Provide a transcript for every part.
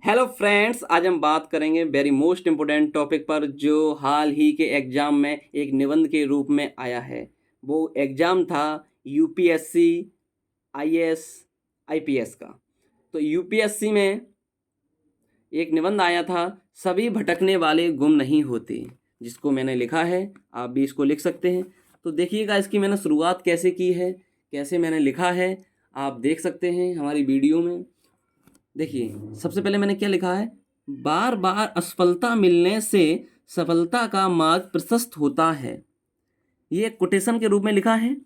Hello friends, आज हम बात करेंगे वेरी मोस्ट इम्पोर्टेंट टॉपिक पर जो हाल ही के एग्ज़ाम में एक निबंध के रूप में आया है। वो एग्ज़ाम था यूपीएससी आईएएस आईपीएस का। तो यूपीएससी में एक निबंध आया था, सभी भटकने वाले गुम नहीं होते, जिसको मैंने लिखा है। आप भी इसको लिख सकते हैं। तो देखिएगा इसकी मैंने शुरुआत कैसे की है, कैसे मैंने लिखा है, आप देख सकते हैं हमारी वीडियो में। देखिए, सबसे पहले मैंने क्या लिखा है, बार बार असफलता मिलने से सफलता का मार्ग प्रशस्त होता है। ये एक कोटेशन के रूप में लिखा है।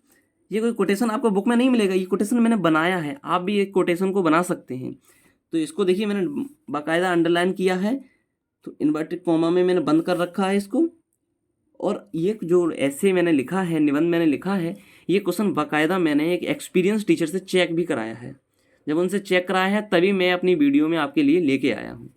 ये कोई कोटेशन आपको बुक में नहीं मिलेगा, ये कोटेशन मैंने बनाया है। आप भी एक कोटेशन को बना सकते हैं। तो इसको देखिए, मैंने बाकायदा अंडरलाइन किया है, तो इन्वर्टेड कॉमा में मैंने बंद कर रखा है इसको। और ये जो ऐसे मैंने लिखा है, निबंध मैंने लिखा है, ये क्वेश्चन बाकायदा मैंने एक एक्सपीरियंस टीचर से चेक भी कराया है। जब उनसे चेक कराया है तभी मैं अपनी वीडियो में आपके लिए लेके आया हूँ।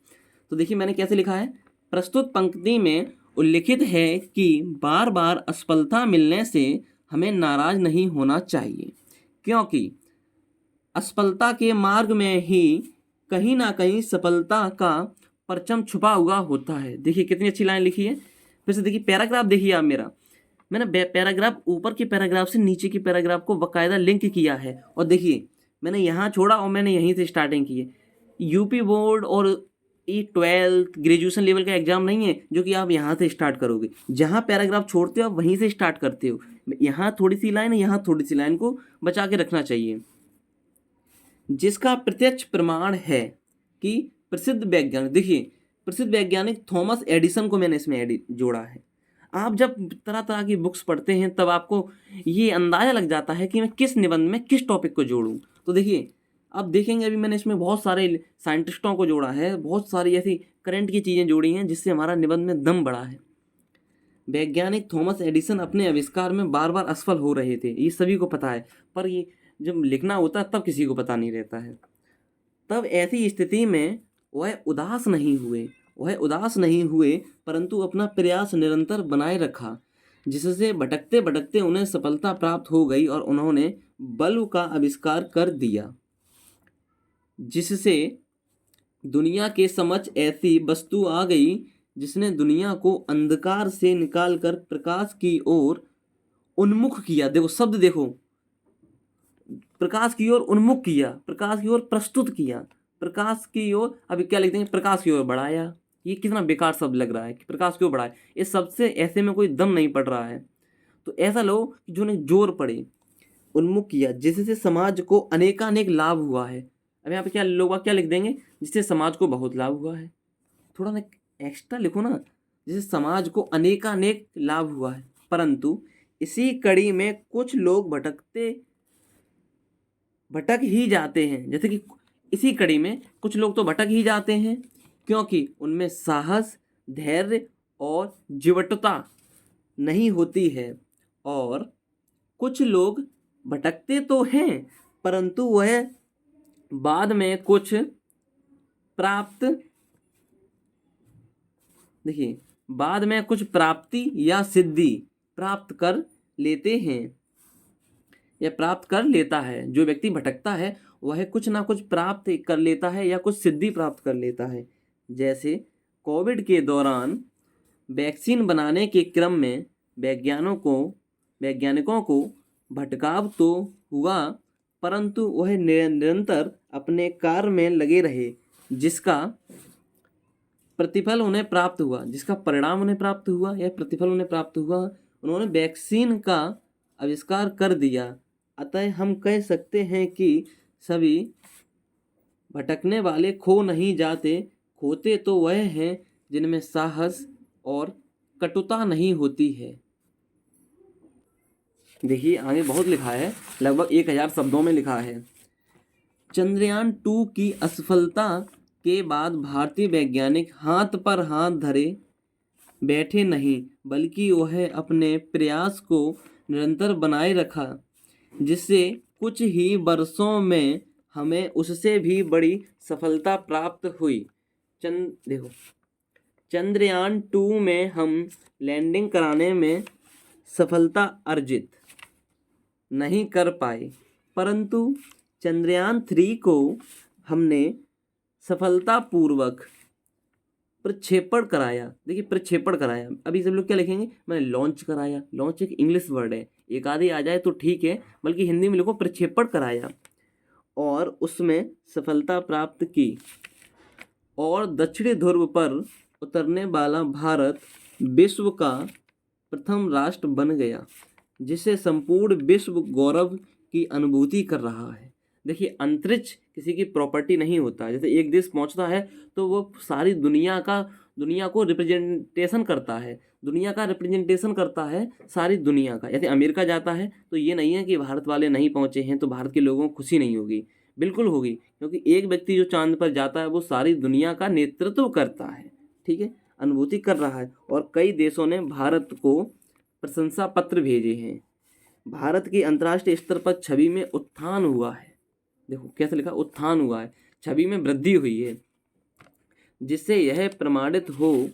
तो देखिए मैंने कैसे लिखा है, प्रस्तुत पंक्ति में उल्लिखित है कि बार बार असफलता मिलने से हमें नाराज नहीं होना चाहिए, क्योंकि असफलता के मार्ग में ही कहीं ना कहीं सफलता का परचम छुपा हुआ होता है। देखिए कितनी अच्छी लाइन लिखी है। फिर से देखिए पैराग्राफ, देखिए आप मेरा, मैंने पैराग्राफ ऊपर के पैराग्राफ से नीचे के पैराग्राफ को बाकायदा लिंक किया है। और देखिए मैंने यहाँ छोड़ा और मैंने यहीं से स्टार्टिंग की है। यूपी बोर्ड और ये 12th ग्रेजुएशन लेवल का एग्जाम नहीं है जो कि आप यहाँ से स्टार्ट करोगे। जहाँ पैराग्राफ छोड़ते हो आप वहीं से स्टार्ट करते हो। यहाँ थोड़ी सी लाइन, यहाँ थोड़ी सी लाइन को बचा के रखना चाहिए। जिसका प्रत्यक्ष प्रमाण है कि प्रसिद्ध वैज्ञानिक, देखिए प्रसिद्ध वैज्ञानिक थॉमस एडिसन को मैंने इसमें जोड़ा है। आप जब तरह तरह की बुक्स पढ़ते हैं तब आपको ये अंदाज़ा लग जाता है कि मैं किस निबंध में किस टॉपिक को जोड़ूं। तो देखिए आप देखेंगे अभी मैंने इसमें बहुत सारे साइंटिस्टों को जोड़ा है, बहुत सारी ऐसी करंट की चीज़ें जोड़ी हैं जिससे हमारा निबंध में दम बढ़ा है। वैज्ञानिक थॉमस एडिसन अपने आविष्कार में बार बार असफल हो रहे थे, ये सभी को पता है, पर ये जब लिखना होता है तब किसी को पता नहीं रहता है। तब ऐसी स्थिति में वह उदास नहीं हुए परंतु अपना प्रयास निरंतर बनाए रखा, जिससे भटकते भटकते उन्हें सफलता प्राप्त हो गई और उन्होंने बल्ब का आविष्कार कर दिया, जिससे दुनिया के समक्ष ऐसी वस्तु आ गई जिसने दुनिया को अंधकार से निकालकर प्रकाश की ओर उन्मुख किया। देखो शब्द देखो, प्रकाश की ओर उन्मुख किया, प्रकाश की ओर प्रस्तुत किया, प्रकाश की ओर, अभी क्या लिखते हैं, प्रकाश की ओर बढ़ाया। ये कितना बेकार शब्द लग रहा है कि प्रकाश की ओर बढ़ाया। इस शब्द से ऐसे में कोई दम नहीं पड़ रहा है। तो ऐसा लो कि जो उन्हें जोर पड़े, उन्मुख किया, जिससे समाज को अनेकानेक लाभ हुआ है। अब यहाँ पे क्या लोग क्या लिख देंगे, जिससे समाज को बहुत लाभ हुआ है। थोड़ा ना एक्स्ट्रा लिखो ना, जिससे समाज को अनेकानेक लाभ हुआ है। परंतु इसी कड़ी में कुछ लोग भटक ही जाते हैं। जैसे कि इसी कड़ी में कुछ लोग तो भटक ही जाते हैं क्योंकि उनमें साहस, धैर्य और जीवटता नहीं होती है। और कुछ लोग भटकते तो हैं परंतु वह बाद में कुछ प्राप्त, देखिए बाद में कुछ प्राप्ति या सिद्धि प्राप्त कर लेते हैं या प्राप्त कर लेता है। जो व्यक्ति भटकता है वह कुछ ना कुछ प्राप्त कर लेता है या कुछ सिद्धि प्राप्त कर लेता है। जैसे कोविड के दौरान वैक्सीन बनाने के क्रम में वैज्ञानिकों को भटकाव तो हुआ परंतु वह निरंतर अपने कार्य में लगे रहे, जिसका प्रतिफल उन्हें प्राप्त हुआ, जिसका परिणाम उन्हें प्राप्त हुआ या प्रतिफल उन्हें प्राप्त हुआ। उन्होंने वैक्सीन का आविष्कार कर दिया। अतः हम कह सकते हैं कि सभी भटकने वाले खो नहीं जाते, खोते तो वह हैं जिनमें साहस और कटुता नहीं होती है। देखिए आगे बहुत लिखा है, लगभग 1000 शब्दों में लिखा है। चंद्रयान-2 की असफलता के बाद भारतीय वैज्ञानिक हाथ पर हाथ धरे बैठे नहीं, बल्कि वह अपने प्रयास को निरंतर बनाए रखा, जिससे कुछ ही वर्षों में हमें उससे भी बड़ी सफलता प्राप्त हुई। देखो चंद्रयान-2 में हम लैंडिंग कराने में सफलता अर्जित नहीं कर पाए, परंतु चंद्रयान-3 को हमने सफलतापूर्वक प्रक्षेपण कराया। देखिए प्रक्षेपण कराया, अभी सब लोग क्या लिखेंगे, मैंने लॉन्च कराया। लॉन्च एक इंग्लिश वर्ड है, एक आधी आ जाए तो ठीक है, बल्कि हिंदी में लिखो प्रक्षेपण कराया और उसमें सफलता प्राप्त की और दक्षिणी ध्रुव पर उतरने वाला भारत विश्व का प्रथम राष्ट्र बन गया, जिसे संपूर्ण विश्व गौरव की अनुभूति कर रहा है। देखिए अंतरिक्ष किसी की प्रॉपर्टी नहीं होता। जैसे एक देश पहुंचता है तो वो सारी दुनिया को रिप्रेजेंटेशन करता है, दुनिया का रिप्रेजेंटेशन करता है सारी दुनिया का। जैसे अमेरिका जाता है तो ये नहीं है कि भारत वाले नहीं पहुंचे हैं तो भारत के लोगों को खुशी नहीं होगी, बिल्कुल होगी, क्योंकि एक व्यक्ति जो चांद पर जाता है वो सारी दुनिया का नेतृत्व करता है, ठीक है, अनुभूति कर रहा है। और कई देशों ने भारत को प्रशंसा पत्र भेजे हैं। भारत की अंतर्राष्ट्रीय स्तर पर छवि में उत्थान हुआ है। देखो कैसे लिखा, उत्थान हुआ है, छवि में वृद्धि हुई है, जिससे यह प्रमाणित हो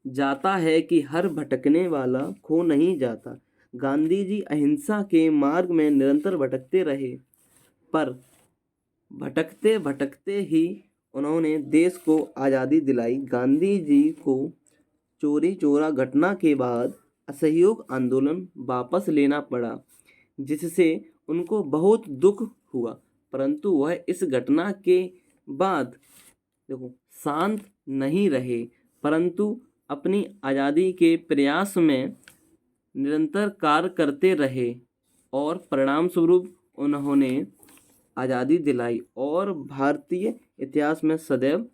जाता है कि हर भटकने वाला खो नहीं जाता। गांधी जी अहिंसा के मार्ग में निरंतर भटकते रहे, पर भटकते भटकते ही उन्होंने देश को आज़ादी दिलाई। गांधी जी को चोरी चोरा घटना के बाद असहयोग आंदोलन वापस लेना पड़ा, जिससे उनको बहुत दुख हुआ, परंतु वह इस घटना के बाद देखो शांत नहीं रहे, परंतु अपनी आज़ादी के प्रयास में निरंतर कार्य करते रहे और परिणाम स्वरूप उन्होंने आज़ादी दिलाई और भारतीय इतिहास में सदैव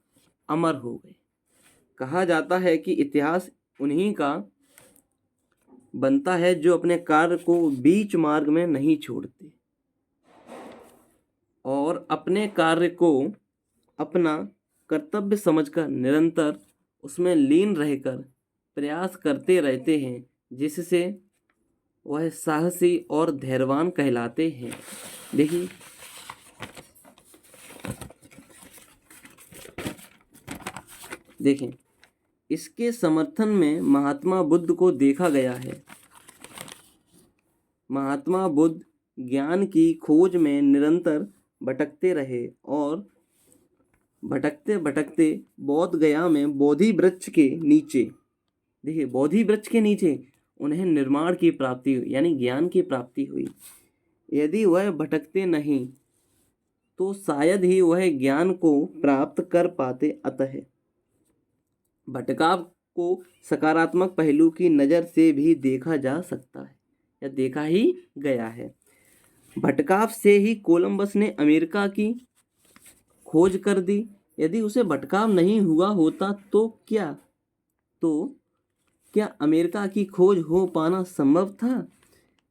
अमर हो गए। कहा जाता है कि इतिहास उन्हीं का बनता है जो अपने कार्य को बीच मार्ग में नहीं छोड़ते और अपने कार्य को अपना कर्तव्य समझकर निरंतर उसमें लीन रहकर प्रयास करते रहते हैं, जिससे वह साहसी और धैर्यवान कहलाते हैं। देखिए देखें, इसके समर्थन में महात्मा बुद्ध को देखा गया है। महात्मा बुद्ध ज्ञान की खोज में निरंतर भटकते रहे और भटकते भटकते बोध गया में बोधि वृक्ष के नीचे, देखिए बोधि वृक्ष के नीचे उन्हें निर्माण की प्राप्ति हुई, यानी ज्ञान की प्राप्ति हुई। यदि वह भटकते नहीं तो शायद ही वह ज्ञान को प्राप्त कर पाते। अतः भटकाव को सकारात्मक पहलू की नज़र से भी देखा जा सकता है या देखा ही गया है। भटकाव से ही कोलंबस ने अमेरिका की खोज कर दी। यदि उसे भटकाव नहीं हुआ होता तो क्या अमेरिका की खोज हो पाना संभव था?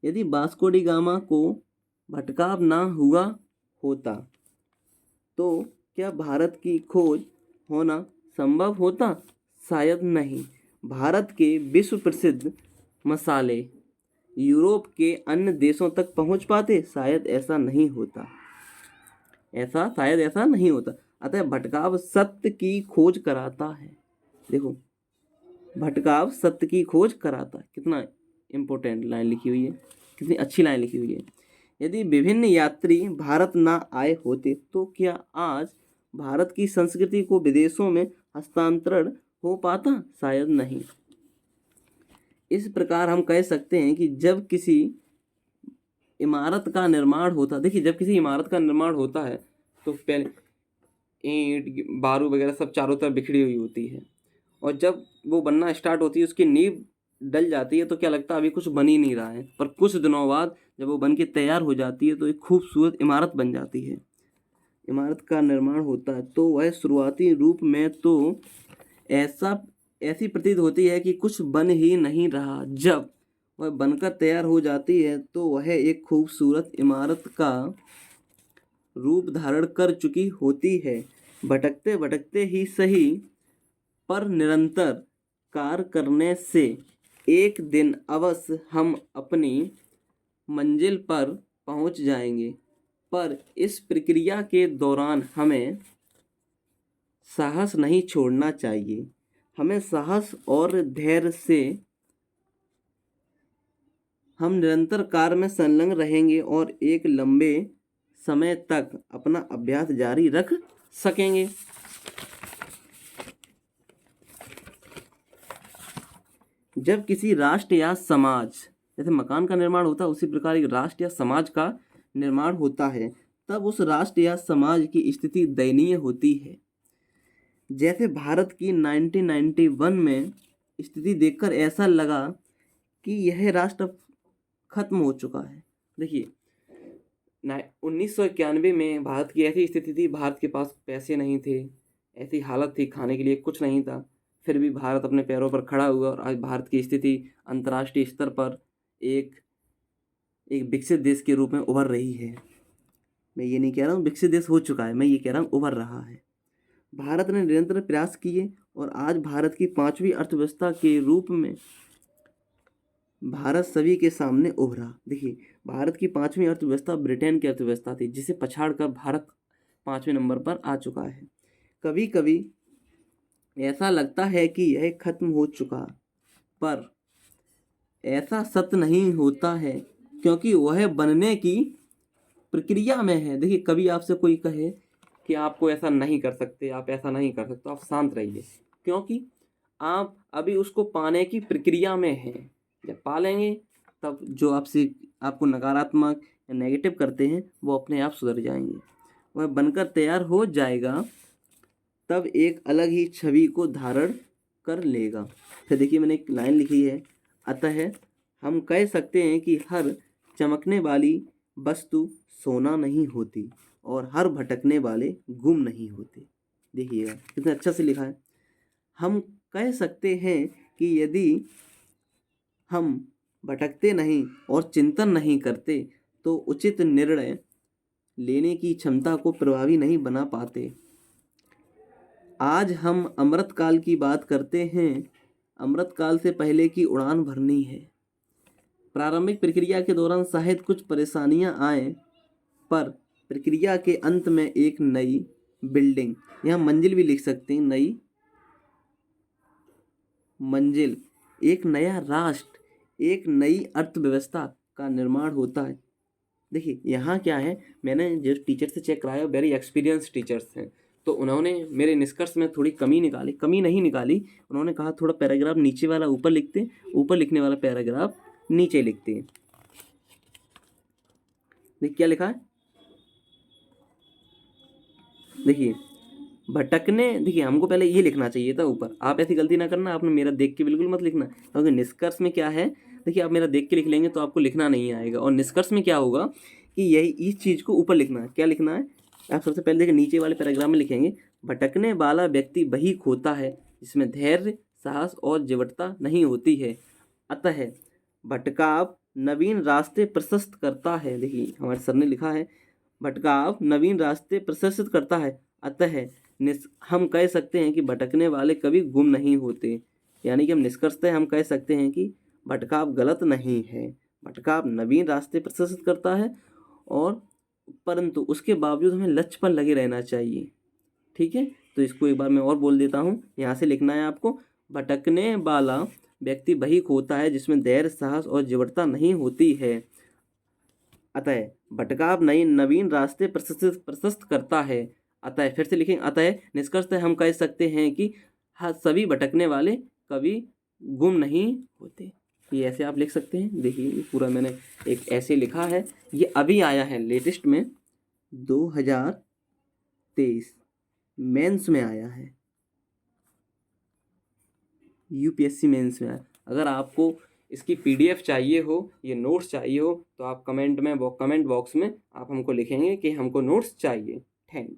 यदि वास्को डी गामा को भटकाव ना हुआ होता तो क्या भारत की खोज होना संभव होता? शायद नहीं। भारत के विश्व प्रसिद्ध मसाले यूरोप के अन्य देशों तक पहुंच पाते? शायद ऐसा नहीं होता, शायद ऐसा नहीं होता। अतः भटकाव सत्य की खोज कराता है। देखो भटकाव सत्य की खोज कराता है, कितना इम्पोर्टेंट लाइन लिखी हुई है, कितनी अच्छी लाइन लिखी हुई है। यदि विभिन्न यात्री भारत ना आए होते तो क्या आज भारत की संस्कृति को विदेशों में हस्तांतरण हो पाता? शायद नहीं। इस प्रकार हम कह सकते हैं कि जब किसी इमारत का निर्माण होता, देखिए जब किसी इमारत का निर्माण होता है तो पहले ईंट बारू वगैरह सब चारों तरफ बिखरी हुई होती है, और जब वो बनना स्टार्ट होती है, उसकी नींव डल जाती है तो क्या लगता है अभी कुछ बन ही नहीं रहा है, पर कुछ दिनों बाद जब वो बन के तैयार हो जाती है तो एक खूबसूरत इमारत बन जाती है। इमारत का निर्माण होता है तो वह शुरुआती रूप में तो ऐसी प्रतीत होती है कि कुछ बन ही नहीं रहा। जब वह बनकर तैयार हो जाती है तो वह एक खूबसूरत इमारत का रूप धारण कर चुकी होती है। भटकते भटकते ही सही, पर निरंतर कार्य करने से एक दिन अवश्य हम अपनी मंजिल पर पहुंच जाएंगे। पर इस प्रक्रिया के दौरान हमें साहस नहीं छोड़ना चाहिए। हमें साहस और धैर्य से हम निरंतर कार्य में संलग्न रहेंगे और एक लंबे समय तक अपना अभ्यास जारी रख सकेंगे। जब किसी राष्ट्र या समाज, जैसे मकान का निर्माण होता है उसी प्रकार एक राष्ट्र या समाज का निर्माण होता है, तब उस राष्ट्र या समाज की स्थिति दयनीय होती है। जैसे भारत की 1991 में स्थिति देखकर ऐसा लगा कि यह राष्ट्र खत्म हो चुका है। देखिए 1991 में भारत की ऐसी स्थिति थी, भारत के पास पैसे नहीं थे, ऐसी हालत थी, खाने के लिए कुछ नहीं था, फिर भी भारत अपने पैरों पर खड़ा हुआ और आज भारत की स्थिति अंतर्राष्ट्रीय स्तर पर एक विकसित देश के रूप में उभर रही है। मैं ये नहीं कह रहा हूँ विकसित देश हो चुका है, मैं ये कह रहा हूँ उभर रहा है। भारत ने निरंतर प्रयास किए और आज भारत की 5वीं अर्थव्यवस्था के रूप में भारत सभी के सामने उभरा। देखिए भारत की 5वीं अर्थव्यवस्था ब्रिटेन की अर्थव्यवस्था थी, जिसे पछाड़कर भारत 5वें नंबर पर आ चुका है। कभी कभी ऐसा लगता है कि यह खत्म हो चुका, पर ऐसा सत्य नहीं होता है, क्योंकि वह बनने की प्रक्रिया में है। देखिए कभी आपसे कोई कहे कि आपको ऐसा नहीं कर सकते, आप ऐसा नहीं कर सकते, आप शांत रहिए, क्योंकि आप अभी उसको पाने की प्रक्रिया में हैं। जब पा लेंगे तब जो आपको नकारात्मक या नेगेटिव करते हैं वो अपने आप सुधर जाएंगे। वह बनकर तैयार हो जाएगा तब एक अलग ही छवि को धारण कर लेगा। फिर देखिए मैंने एक लाइन लिखी है, अतः हम कह सकते हैं कि हर चमकने वाली वस्तु सोना नहीं होती और हर भटकने वाले गुम नहीं होते। देखिएगा कितना अच्छा से लिखा है। हम कह सकते हैं कि यदि हम भटकते नहीं और चिंतन नहीं करते तो उचित निर्णय लेने की क्षमता को प्रभावी नहीं बना पाते। आज हम अमृतकाल की बात करते हैं। अमृतकाल से पहले की उड़ान भरनी है। प्रारंभिक प्रक्रिया के दौरान शायद कुछ परेशानियां आए, पर प्रक्रिया के अंत में एक नई बिल्डिंग, यहाँ मंजिल भी लिख सकते हैं, नई मंजिल, एक नया राष्ट्र, एक नई अर्थव्यवस्था का निर्माण होता है। देखिए यहाँ क्या है, मैंने जो टीचर से चेक कराया वेरी एक्सपीरियंस टीचर्स हैं, तो उन्होंने मेरे निष्कर्ष में थोड़ी कमी नहीं निकाली। उन्होंने कहा थोड़ा पैराग्राफ नीचे वाला ऊपर लिखते, ऊपर लिखने वाला पैराग्राफ नीचे लिखते हैं। देखिए क्या लिखा है, देखिए भटकने, देखिए हमको पहले ये लिखना चाहिए था ऊपर। आप ऐसी गलती ना करना, आपने मेरा देख के बिल्कुल मत लिखना, क्योंकि निष्कर्ष में क्या है, देखिए आप मेरा देख के लिख लेंगे तो आपको लिखना नहीं आएगा। और निष्कर्ष में क्या होगा कि यही इस चीज़ को ऊपर लिखना है। क्या लिखना है, आप सबसे पहले देखिए नीचे वाले पैराग्राफ में लिखेंगे, भटकने वाला व्यक्ति वही खोता है जिसमें धैर्य, साहस और जिवटता नहीं होती है। अतः भटकाव नवीन रास्ते प्रशस्त करता है। देखिए हमारे सर ने लिखा है, भटकाव नवीन रास्ते प्रशस्त करता है। अतः हम कह सकते हैं कि भटकने वाले कभी गुम नहीं होते। यानी कि हम निष्कर्षतः हम कह सकते हैं कि भटकाव गलत नहीं है, भटकाव नवीन रास्ते प्रशस्त करता है, और परंतु उसके बावजूद हमें लक्ष्य पर लगे रहना चाहिए। ठीक है, तो इसको एक बार मैं और बोल देता हूँ। यहाँ से लिखना है आपको, भटकने वाला व्यक्ति वही खोता है जिसमें धैर्य, साहस और जिवटता नहीं होती है। अतः भटकाव नवीन रास्ते प्रशस्त करता है। अतः फिर से लिखेंगे, अतः निष्कर्षतः हम कह सकते हैं कि हाँ सभी भटकने वाले कभी गुम नहीं होते। ये ऐसे आप लिख सकते हैं। देखिए ये पूरा मैंने एक ऐसे लिखा है, ये अभी आया है लेटेस्ट में 2023 मेंस में आया है, यूपीएससी मेंस में आया। अगर आपको इसकी पीडीएफ चाहिए हो, ये नोट्स चाहिए हो, तो आप कमेंट बॉक्स में आप हमको लिखेंगे कि हमको नोट्स चाहिए। Thank you.